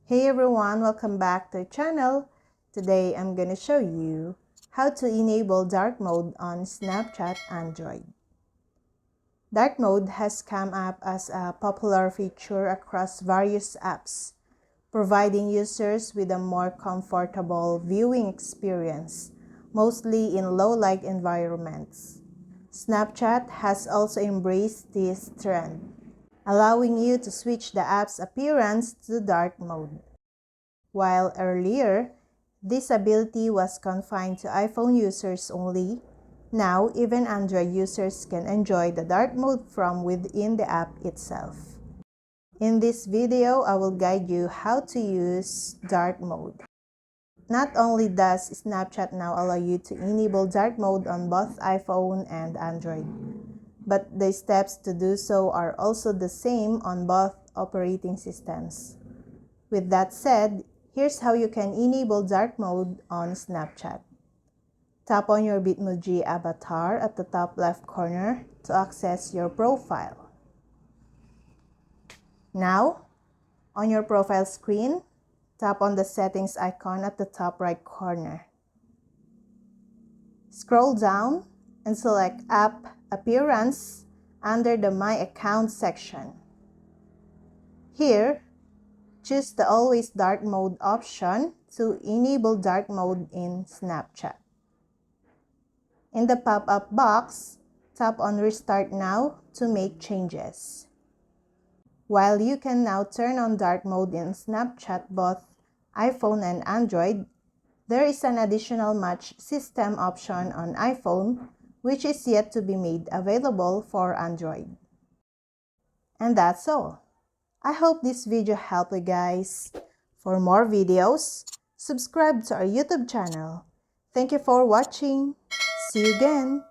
Hey everyone, welcome back to the channel. Today I'm gonna show you how to enable dark mode on Snapchat Android. Dark mode has come up as a popular feature across various apps, providing users with a more comfortable viewing experience, mostly in low-light environments. Snapchat has also embraced this trend, allowing you to switch the app's appearance to dark mode. While earlier, this ability was confined to iPhone users only, now even Android users can enjoy the dark mode from within the app itself. In this video, I will guide you how to use dark mode. Not only does Snapchat now allow you to enable dark mode on both iPhone and Android, but the steps to do so are also the same on both operating systems. With that said, here's how you can enable dark mode on Snapchat. Tap on your Bitmoji avatar at the top left corner to access your profile. Now, on your profile screen, tap on the settings icon at the top right corner. Scroll down and select App Appearance under the My Account section. Here, choose the Always Dark Mode option to enable dark mode in Snapchat. In the pop-up box, tap on Restart Now to make changes. While you can now turn on dark mode in Snapchat both iPhone and Android, there is an additional Match System option on iPhone which is yet to be made available for Android. And that's all. I hope this video helped you guys. For more videos, subscribe to our YouTube channel. Thank you for watching. See you again.